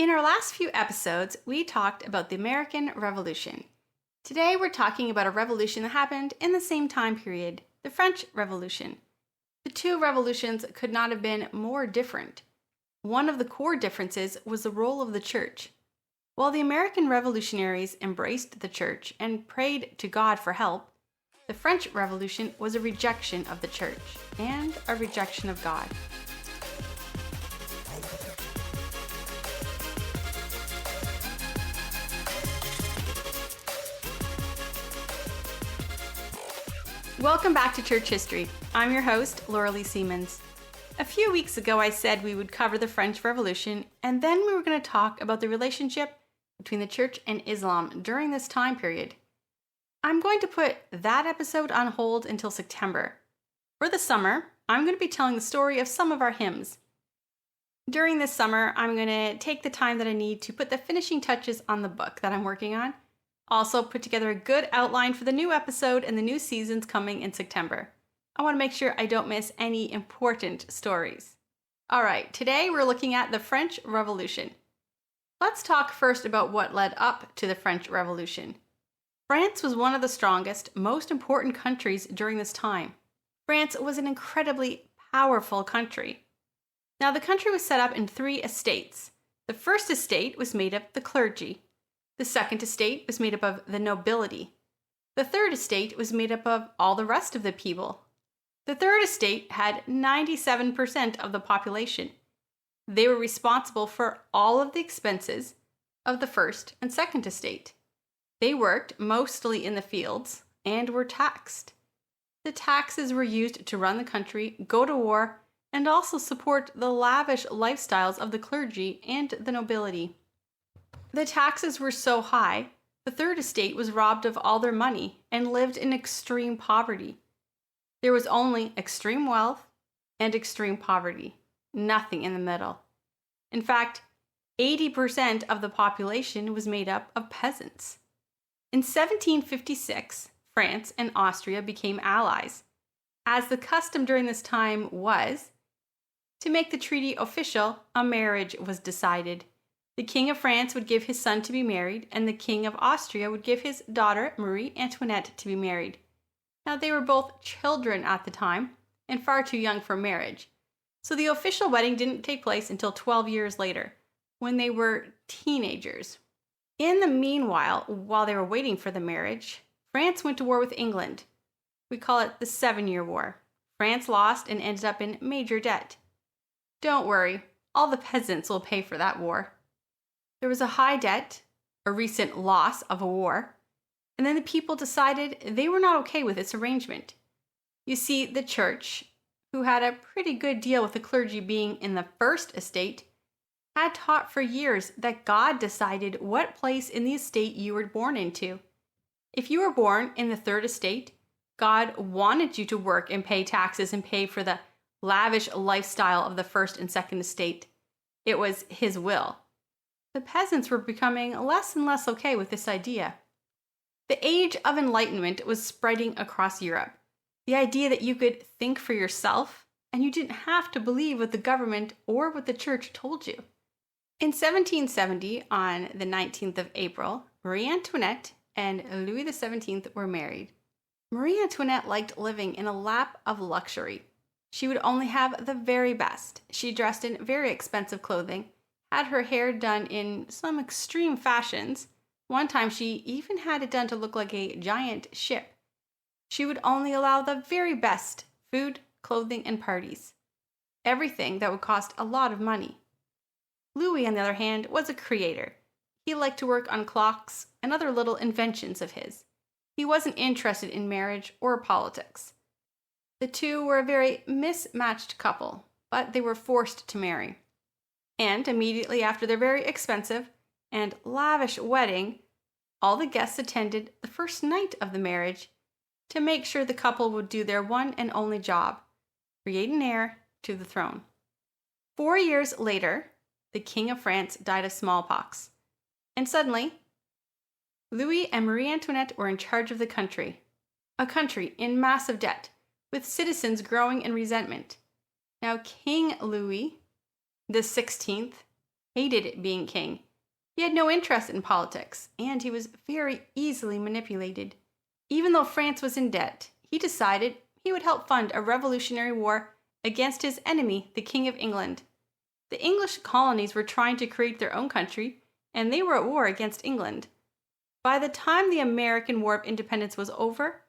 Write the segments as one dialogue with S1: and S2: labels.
S1: In our last few episodes, we talked about the American Revolution. Today, we're talking about a revolution that happened in the same time period, the French Revolution. The two revolutions could not have been more different. One of the core differences was the role of the church. While the American revolutionaries embraced the church and prayed to God for help, the French Revolution was a rejection of the church and a rejection of God. Welcome back to Church History. I'm your host, Laura Lee Siemens. A few weeks ago, I said we would cover the French Revolution, and then we were going to talk about the relationship between the church and Islam during this time period. I'm going to put that episode on hold until September. For the summer, I'm going to be telling the story of some of our hymns. During this summer, I'm going to take the time that I need to put the finishing touches on the book that I'm working on. Also put together a good outline for the new episode and the new seasons coming in September. I want to make sure I don't miss any important stories. All right, today we're looking at the French Revolution. Let's talk first about what led up to the French Revolution. France was one of the strongest, most important countries during this time. France was an incredibly powerful country. Now, the country was set up in 3 estates. The first estate was made of the clergy. The second estate was made up of the nobility. The third estate was made up of all the rest of the people. The third estate had 97% of the population. They were responsible for all of the expenses of the first and second estate. They worked mostly in the fields and were taxed. The taxes were used to run the country, go to war, and also support the lavish lifestyles of the clergy and the nobility. The taxes were so high, the third estate was robbed of all their money and lived in extreme poverty. There was only extreme wealth and extreme poverty, nothing in the middle. In fact, 80% of the population was made up of peasants. In 1756, France and Austria became allies, as the custom during this time was, to make the treaty official, a marriage was decided. The King of France would give his son to be married, and the King of Austria would give his daughter, Marie Antoinette, to be married. Now, they were both children at the time, and far too young for marriage. So the official wedding didn't take place until 12 years later, when they were teenagers. In the meanwhile, while they were waiting for the marriage, France went to war with England. We call it the 7-Year War. France lost and ended up in major debt. Don't worry, all the peasants will pay for that war. There was a high debt, a recent loss of a war, and then the people decided they were not okay with this arrangement. You see, the church, who had a pretty good deal with the clergy being in the first estate, had taught for years that God decided what place in the estate you were born into. If you were born in the third estate, God wanted you to work and pay taxes and pay for the lavish lifestyle of the first and second estate. It was His will. The peasants were becoming less and less okay with this idea. The Age of Enlightenment was spreading across Europe. The idea that you could think for yourself and you didn't have to believe what the government or what the church told you. In 1770, on the 19th of April, Marie Antoinette and Louis XVII were married. Marie Antoinette liked living in a lap of luxury. She would only have the very best. She dressed in very expensive clothing, had her hair done in some extreme fashions. One time she even had it done to look like a giant ship. She would only allow the very best food, clothing, and parties. Everything that would cost a lot of money. Louis, on the other hand, was a creator. He liked to work on clocks and other little inventions of his. He wasn't interested in marriage or politics. The two were a very mismatched couple, but they were forced to marry. And immediately after their very expensive and lavish wedding, all the guests attended the first night of the marriage to make sure the couple would do their one and only job, create an heir to the throne. 4 years later, the King of France died of smallpox. And suddenly, Louis and Marie Antoinette were in charge of the country. A country in massive debt, with citizens growing in resentment. Now, King Louis the 16th hated being king. He had no interest in politics, and he was very easily manipulated. Even though France was in debt, he decided he would help fund a revolutionary war against his enemy, the King of England. The English colonies were trying to create their own country, and they were at war against England. By the time the American War of Independence was over,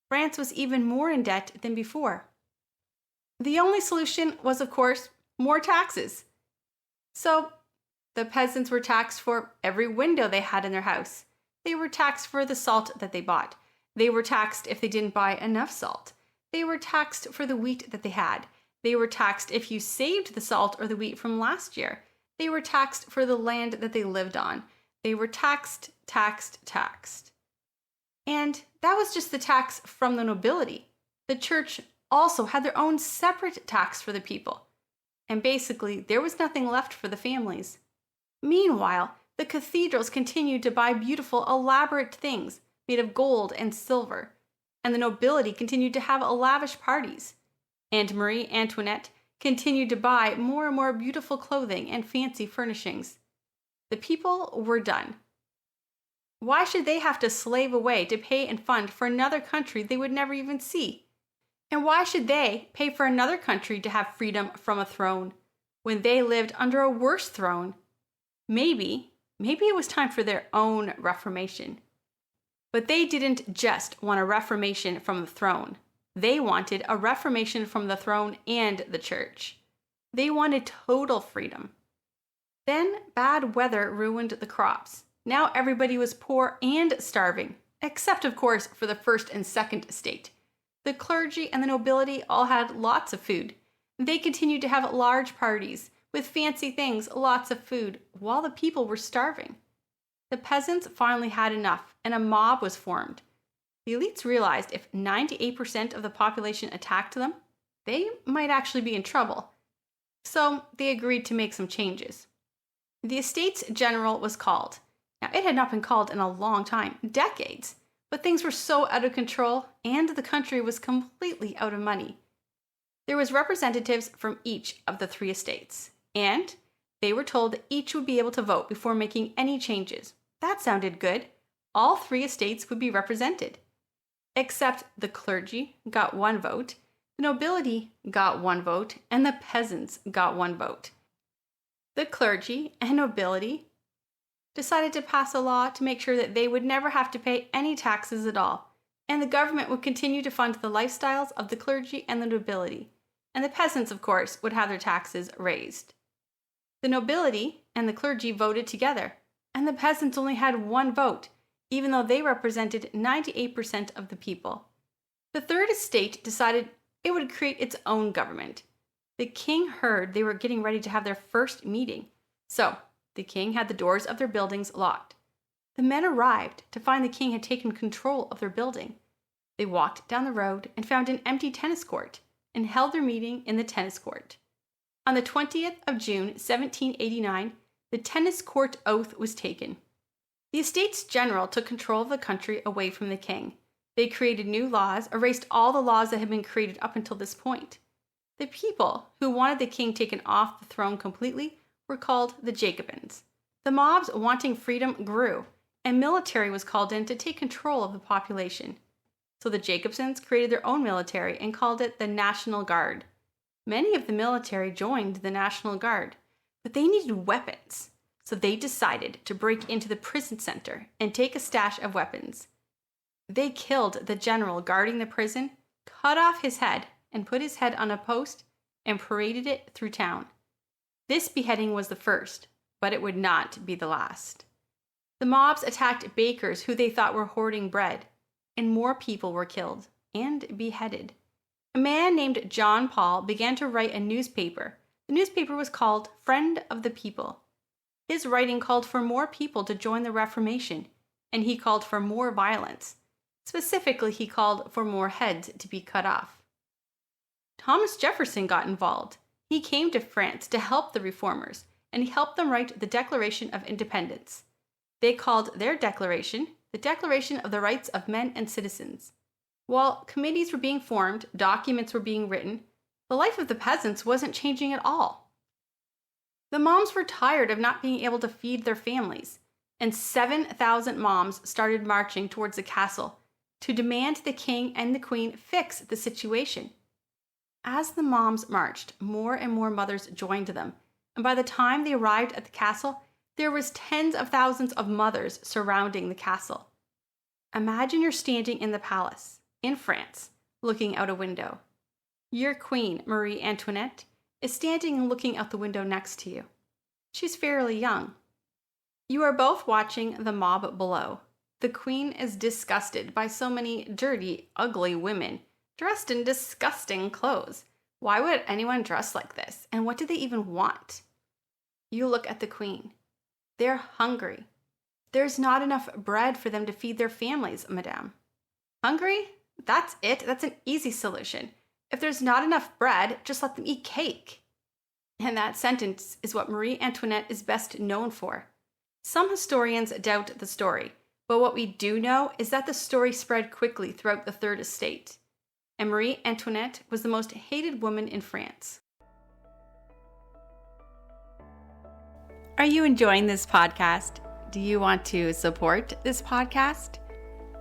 S1: France was even more in debt than before. The only solution was, of course, more taxes. So, the peasants were taxed for every window they had in their house. They were taxed for the salt that they bought. They were taxed if they didn't buy enough salt. They were taxed for the wheat that they had. They were taxed if you saved the salt or the wheat from last year. They were taxed for the land that they lived on. They were taxed. And that was just the tax from the nobility. The church also had their own separate tax for the people. And basically, there was nothing left for the families. Meanwhile, the cathedrals continued to buy beautiful, elaborate things made of gold and silver, and the nobility continued to have lavish parties. And Marie Antoinette continued to buy more and more beautiful clothing and fancy furnishings. The people were done. Why should they have to slave away to pay and fund for another country they would never even see? And why should they pay for another country to have freedom from a throne when they lived under a worse throne? Maybe it was time for their own reformation. But they didn't just want a reformation from the throne. They wanted a reformation from the throne and the church. They wanted total freedom. Then bad weather ruined the crops. Now everybody was poor and starving, except of course for the first and second estate. The clergy and the nobility all had lots of food. They continued to have large parties with fancy things, lots of food, while the people were starving. The peasants finally had enough, and a mob was formed. The elites realized if 98% of the population attacked them, they might actually be in trouble. So they agreed to make some changes. The Estates General was called. Now, it had not been called in a long time, decades, but things were so out of control, and the country was completely out of money. There was representatives from each of the three estates, and they were told that each would be able to vote before making any changes. That sounded good. All three estates would be represented. Except the clergy got one vote, the nobility got one vote, and the peasants got one vote. The clergy and nobility decided to pass a law to make sure that they would never have to pay any taxes at all, and the government would continue to fund the lifestyles of the clergy and the nobility, and the peasants, of course, would have their taxes raised. The nobility and the clergy voted together, and the peasants only had one vote, even though they represented 98% of the people. The third estate decided it would create its own government. The king heard they were getting ready to have their first meeting, so the king had the doors of their buildings locked. The men arrived to find the king had taken control of their building. They walked down the road and found an empty tennis court and held their meeting in the tennis court. On the 20th of June, 1789, the tennis court oath was taken. The Estates General took control of the country away from the king. They created new laws, erased all the laws that had been created up until this point. The people who wanted the king taken off the throne completely were called the Jacobins. The mobs wanting freedom grew, and military was called in to take control of the population. So the Jacobins created their own military and called it the National Guard. Many of the military joined the National Guard, but they needed weapons. So they decided to break into the prison center and take a stash of weapons. They killed the general guarding the prison, cut off his head, and put his head on a post and paraded it through town. This beheading was the first, but it would not be the last. The mobs attacked bakers who they thought were hoarding bread, and more people were killed and beheaded. A man named John Paul began to write a newspaper. The newspaper was called Friend of the People. His writing called for more people to join the Reformation, and he called for more violence. Specifically, he called for more heads to be cut off. Thomas Jefferson got involved. He came to France to help the reformers, and he helped them write the Declaration of Independence. They called their declaration the Declaration of the Rights of Men and Citizens. While committees were being formed, documents were being written, the life of the peasants wasn't changing at all. The moms were tired of not being able to feed their families, and 7,000 moms started marching towards the castle to demand the king and the queen fix the situation. As the moms marched, more and more mothers joined them, and by the time they arrived at the castle, there was tens of thousands of mothers surrounding the castle. Imagine you're standing in the palace, in France, looking out a window. Your queen, Marie Antoinette, is standing and looking out the window next to you. She's fairly young. You are both watching the mob below. The queen is disgusted by so many dirty, ugly women dressed in disgusting clothes. Why would anyone dress like this? And what do they even want? You look at the queen. They're hungry. There's not enough bread for them to feed their families, madame. Hungry? That's it. That's an easy solution. If there's not enough bread, just let them eat cake. And that sentence is what Marie Antoinette is best known for. Some historians doubt the story, but what we do know is that the story spread quickly throughout the Third Estate, and Marie Antoinette was the most hated woman in France. Are you enjoying this podcast? Do you want to support this podcast?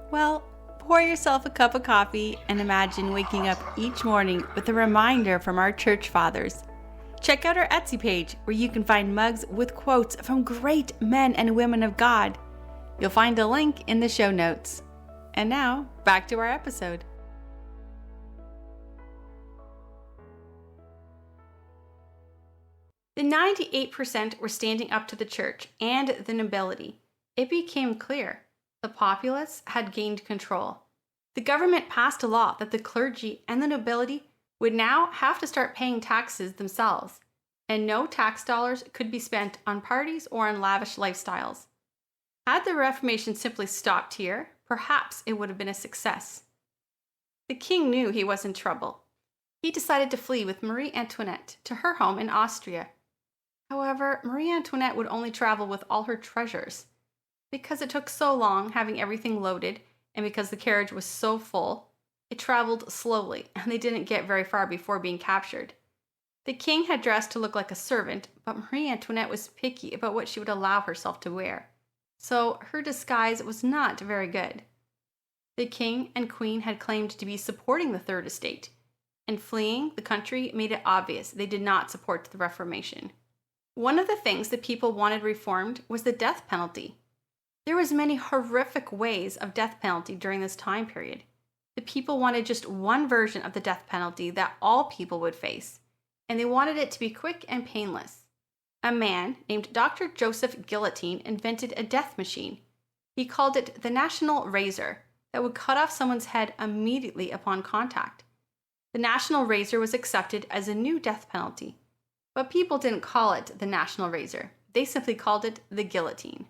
S1: Well, pour yourself a cup of coffee and imagine waking up each morning with a reminder from our church fathers. Check out our Etsy page where you can find mugs with quotes from great men and women of God. You'll find a link in the show notes. And now, back to our episode. The 98% were standing up to the church and the nobility. It became clear the populace had gained control. The government passed a law that the clergy and the nobility would now have to start paying taxes themselves, and no tax dollars could be spent on parties or on lavish lifestyles. Had the Reformation simply stopped here, perhaps it would have been a success. The king knew he was in trouble. He decided to flee with Marie Antoinette to her home in Austria. However, Marie Antoinette would only travel with all her treasures. Because it took so long having everything loaded, and because the carriage was so full, it traveled slowly, and they didn't get very far before being captured. The king had dressed to look like a servant, but Marie Antoinette was picky about what she would allow herself to wear, so her disguise was not very good. The king and queen had claimed to be supporting the Third Estate, and fleeing the country made it obvious they did not support the Reformation. One of the things that people wanted reformed was the death penalty. There was many horrific ways of death penalty during this time period. The people wanted just one version of the death penalty that all people would face, and they wanted it to be quick and painless. A man named Dr. Joseph Guillotine invented a death machine. He called it the National Razor that would cut off someone's head immediately upon contact. The National Razor was accepted as a new death penalty, but people didn't call it the National Razor. They simply called it the guillotine.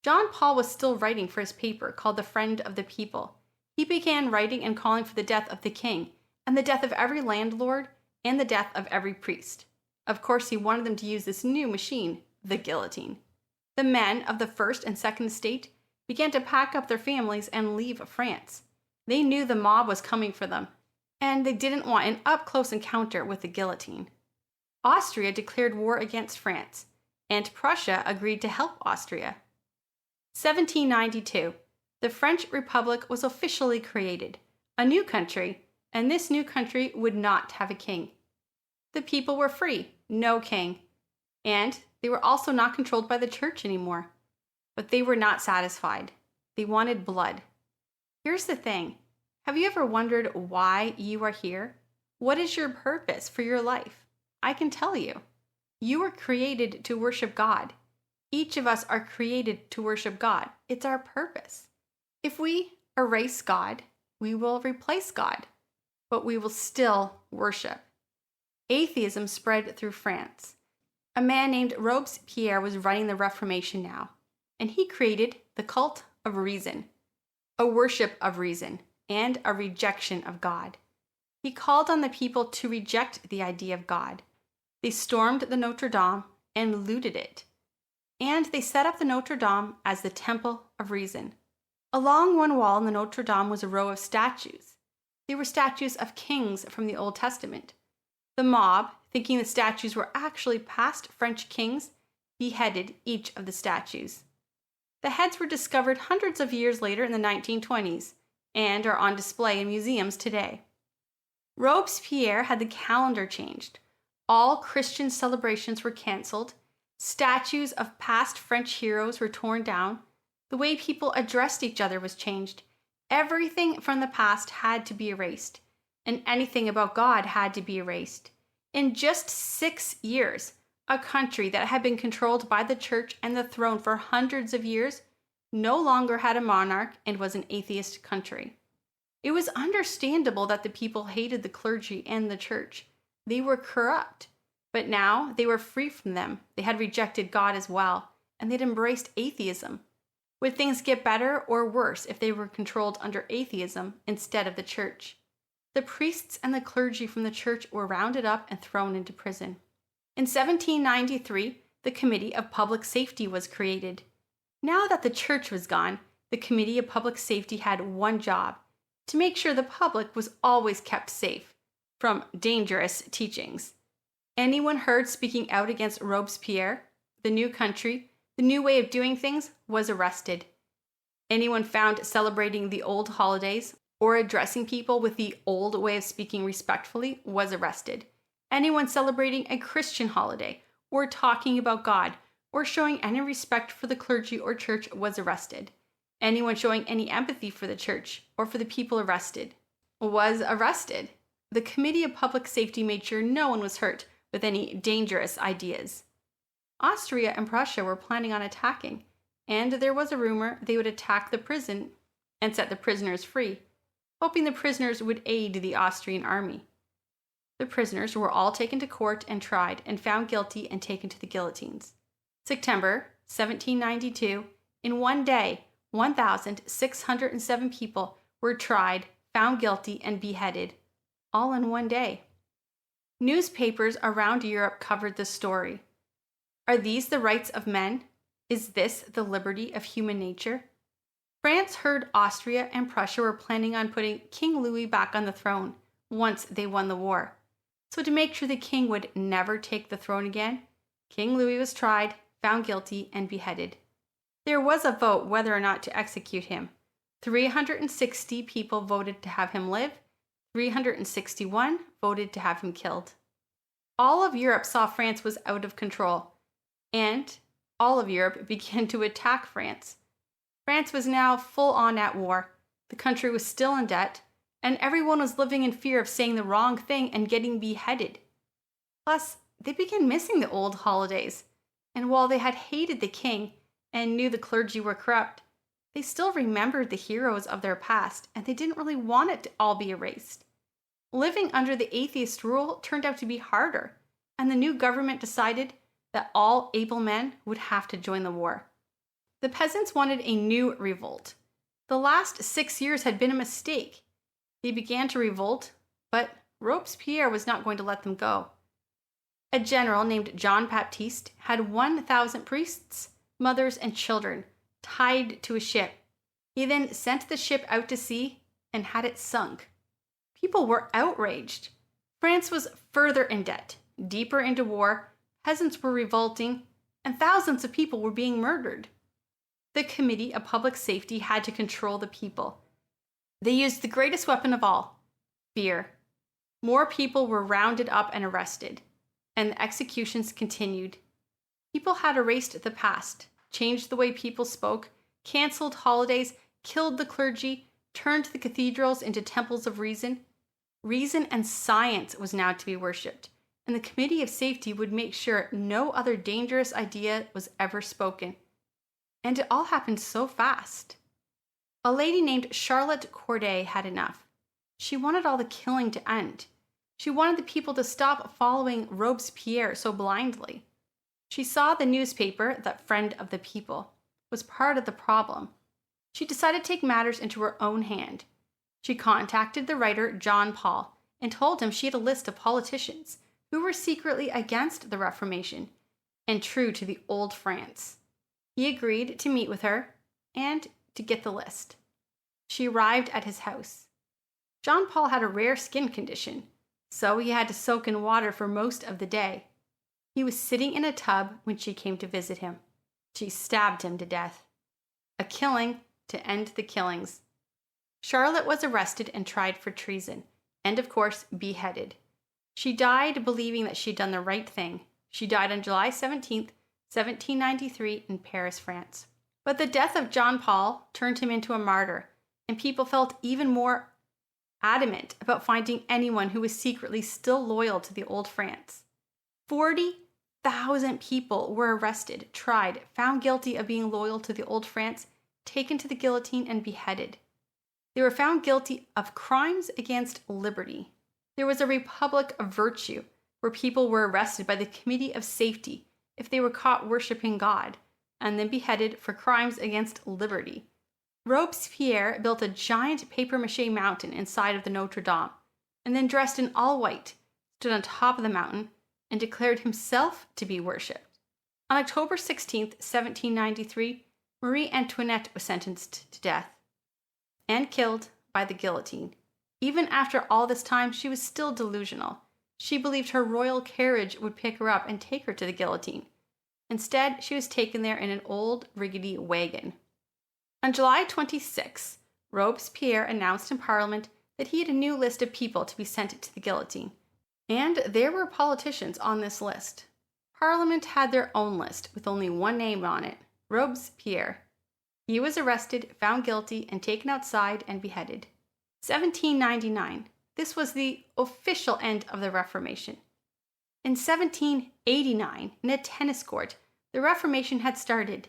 S1: John Paul was still writing for his paper called The Friend of the People. He began writing and calling for the death of the king, and the death of every landlord, and the death of every priest. Of course, he wanted them to use this new machine, the guillotine. The men of the First and Second Estate began to pack up their families and leave France. They knew the mob was coming for them, and they didn't want an up-close encounter with the guillotine. Austria declared war against France, and Prussia agreed to help Austria. 1792. The French Republic was officially created, a new country, and this new country would not have a king. The people were free, no king, and they were also not controlled by the church anymore. But they were not satisfied. They wanted blood. Here's the thing. Have you ever wondered why you are here? What is your purpose for your life? I can tell you. You were created to worship God. Each of us are created to worship God. It's our purpose. If we erase God, we will replace God, but we will still worship. Atheism spread through France. A man named Robespierre was running the Reformation now, and he created the cult of reason, a worship of reason, and a rejection of God. He called on the people to reject the idea of God. They stormed the Notre Dame and looted it. And they set up the Notre Dame as the Temple of Reason. Along one wall in the Notre Dame was a row of statues. They were statues of kings from the Old Testament. The mob, thinking the statues were actually past French kings, beheaded each of the statues. The heads were discovered hundreds of years later in the 1920s and are on display in museums today. Robespierre had the calendar changed. All Christian celebrations were canceled. Statues of past French heroes were torn down. The way people addressed each other was changed. Everything from the past had to be erased, and anything about God had to be erased. In just 6 years, a country that had been controlled by the church and the throne for hundreds of years no longer had a monarch and was an atheist country. It was understandable that the people hated the clergy and the church. They were corrupt, but now they were free from them. They had rejected God as well, and they'd embraced atheism. Would things get better or worse if they were controlled under atheism instead of the church? The priests and the clergy from the church were rounded up and thrown into prison. In 1793, the Committee of Public Safety was created. Now that the church was gone, the Committee of Public Safety had one job: to make sure the public was always kept safe from dangerous teachings. Anyone heard speaking out against Robespierre, the new country, the new way of doing things, was arrested. Anyone found celebrating the old holidays or addressing people with the old way of speaking respectfully was arrested. Anyone celebrating a Christian holiday or talking about God or showing any respect for the clergy or church was arrested. Anyone showing any empathy for the church or for the people arrested was arrested. The Committee of Public Safety made sure no one was hurt with any dangerous ideas. Austria and Prussia were planning on attacking, and there was a rumor they would attack the prison and set the prisoners free, hoping the prisoners would aid the Austrian army. The prisoners were all taken to court and tried and found guilty and taken to the guillotines. September 1792, in one day, 1,607 people were tried, found guilty, and beheaded, all in one day. Newspapers around Europe covered the story. Are these the rights of men? Is this the liberty of human nature? France heard Austria and Prussia were planning on putting King Louis back on the throne once they won the war. So to make sure the king would never take the throne again, King Louis was tried, found guilty, and beheaded. There was a vote whether or not to execute him. 360 people voted to have him live. 361 voted to have him killed. All of Europe saw France was out of control, and all of Europe began to attack France. France was now full on at war. The country was still in debt, and everyone was living in fear of saying the wrong thing and getting beheaded. Plus, they began missing the old holidays, and while they had hated the king and knew the clergy were corrupt, they still remembered the heroes of their past, and they didn't really want it to all be erased. Living under the atheist rule turned out to be harder, and the new government decided that all able men would have to join the war. The peasants wanted a new revolt. The last 6 years had been a mistake. They began to revolt, but Robespierre was not going to let them go. A general named John Baptiste had 1,000 priests, mothers, and children tied to a ship. He then sent the ship out to sea and had it sunk. People were outraged. France was further in debt, deeper into war, peasants were revolting, and thousands of people were being murdered. The Committee of Public Safety had to control the people. They used the greatest weapon of all, fear. More people were rounded up and arrested, and the executions continued. People had erased the past, changed the way people spoke, canceled holidays, killed the clergy, turned the cathedrals into temples of reason. Reason and science was now to be worshipped, and the Committee of Safety would make sure no other dangerous idea was ever spoken. And it all happened so fast. A lady named Charlotte Corday had enough. She wanted all the killing to end. She wanted the people to stop following Robespierre so blindly. She saw the newspaper, that Friend of the People, was part of the problem. She decided to take matters into her own hand. She contacted the writer John Paul and told him she had a list of politicians who were secretly against the Reformation and true to the old France. He agreed to meet with her and to get the list. She arrived at his house. John Paul had a rare skin condition. so he had to soak in water for most of the day. He was sitting in a tub when she came to visit him. She stabbed him to death. A killing to end the killings. Charlotte was arrested and tried for treason, and of course, beheaded. She died believing that she'd done the right thing. She died on July 17th, 1793 in Paris, France. But the death of John Paul turned him into a martyr, and people felt even more adamant about finding anyone who was secretly still loyal to the old France. 40,000 people were arrested, tried, found guilty of being loyal to the old France, taken to the guillotine, and beheaded. They were found guilty of crimes against liberty. There was a Republic of Virtue, where people were arrested by the Committee of Safety if they were caught worshiping God, and then beheaded for crimes against liberty. Robespierre built a giant papier-mâché mountain inside of the Notre Dame, and then dressed in all white, stood on top of the mountain, and declared himself to be worshipped. On October 16th, 1793, Marie Antoinette was sentenced to death and killed by the guillotine. Even after all this time, she was still delusional. She believed her royal carriage would pick her up and take her to the guillotine. Instead, she was taken there in an old, rickety wagon. On July 26, Robespierre announced in Parliament that he had a new list of people to be sent to the guillotine. And there were politicians on this list. Parliament had their own list with only one name on it, Robespierre. He was arrested, found guilty, and taken outside and beheaded. 1799. This was the official end of the Reformation. In 1789, in a tennis court, the Reformation had started,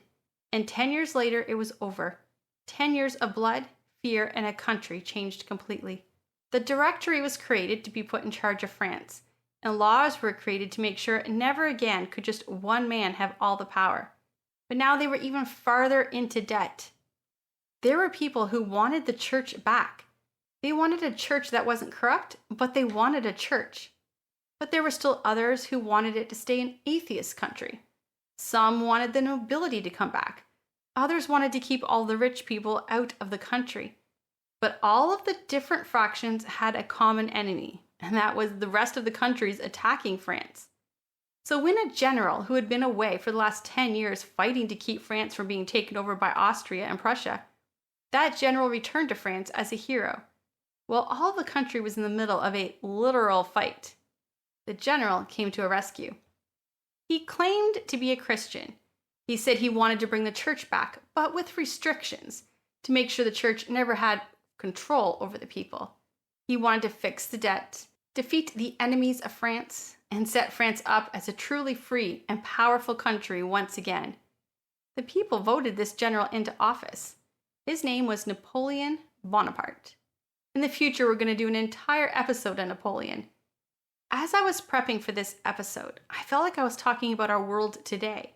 S1: and 10 years later it was over. 10 years of blood, fear, and a country changed completely. The Directory was created to be put in charge of France, and laws were created to make sure never again could just one man have all the power. But now they were even farther into debt. There were people who wanted the church back. They wanted a church that wasn't corrupt, but they wanted a church. But there were still others who wanted it to stay an atheist country. Some wanted the nobility to come back. Others wanted to keep all the rich people out of the country. But all of the different fractions had a common enemy, and that was the rest of the countries attacking France. So when a general who had been away for the last 10 years fighting to keep France from being taken over by Austria and Prussia, that general returned to France as a hero. Well, all the country was in the middle of a literal fight. The general came to a rescue. He claimed to be a Christian. He said he wanted to bring the church back, but with restrictions, to make sure the church never had control over the people. He wanted to fix the debt, defeat the enemies of France, and set France up as a truly free and powerful country once again. The people voted this general into office. His name was Napoleon Bonaparte. In the future, we're going to do an entire episode on Napoleon. As I was prepping for this episode, I felt like I was talking about our world today.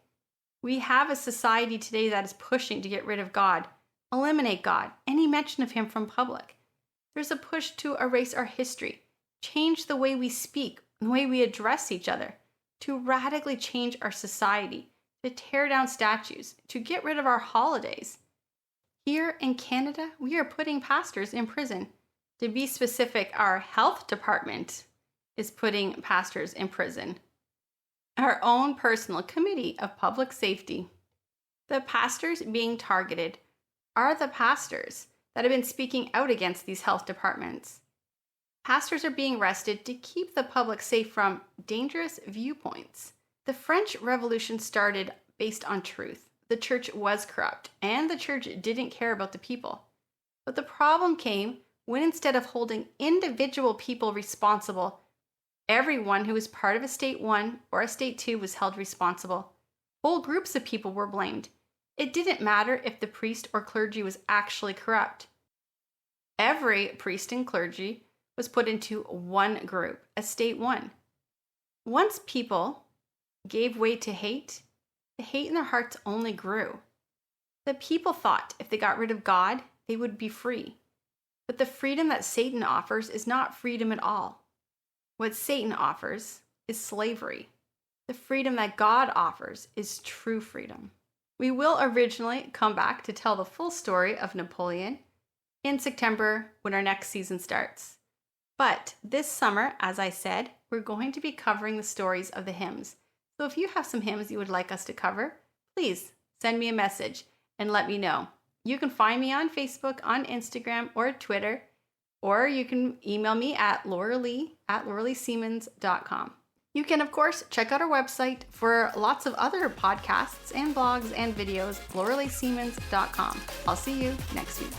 S1: We have a society today that is pushing to get rid of God, eliminate God, any mention of him from public. There's a push to erase our history, change the way we speak, the way we address each other, to radically change our society, to tear down statues, to get rid of our holidays. Here in Canada, we are putting pastors in prison. To be specific, our health department is putting pastors in prison. Our own personal committee of public safety. The pastors being targeted are the pastors that have been speaking out against these health departments. Pastors are being arrested to keep the public safe from dangerous viewpoints. The French Revolution started based on truth. The church was corrupt, and the church didn't care about the people. But the problem came when instead of holding individual people responsible, everyone who was part of a State 1 or a State 2 was held responsible. Whole groups of people were blamed. It didn't matter if the priest or clergy was actually corrupt. Every priest and clergy was put into one group, a State 1. Once people gave way to hate, the hate in their hearts only grew. The people thought if they got rid of God, they would be free. But the freedom that Satan offers is not freedom at all. What Satan offers is slavery. The freedom that God offers is true freedom. We will originally come back to tell the full story of Napoleon in September when our next season starts. But this summer, as I said, we're going to be covering the stories of the hymns. So if you have some hymns you would like us to cover, please send me a message and let me know. You can find me on Facebook, on Instagram, or Twitter, or you can email me at lauralee@lauraleesiemens.com. You can, of course, check out our website for lots of other podcasts and blogs and videos, lauraleesiemens.com. I'll see you next week.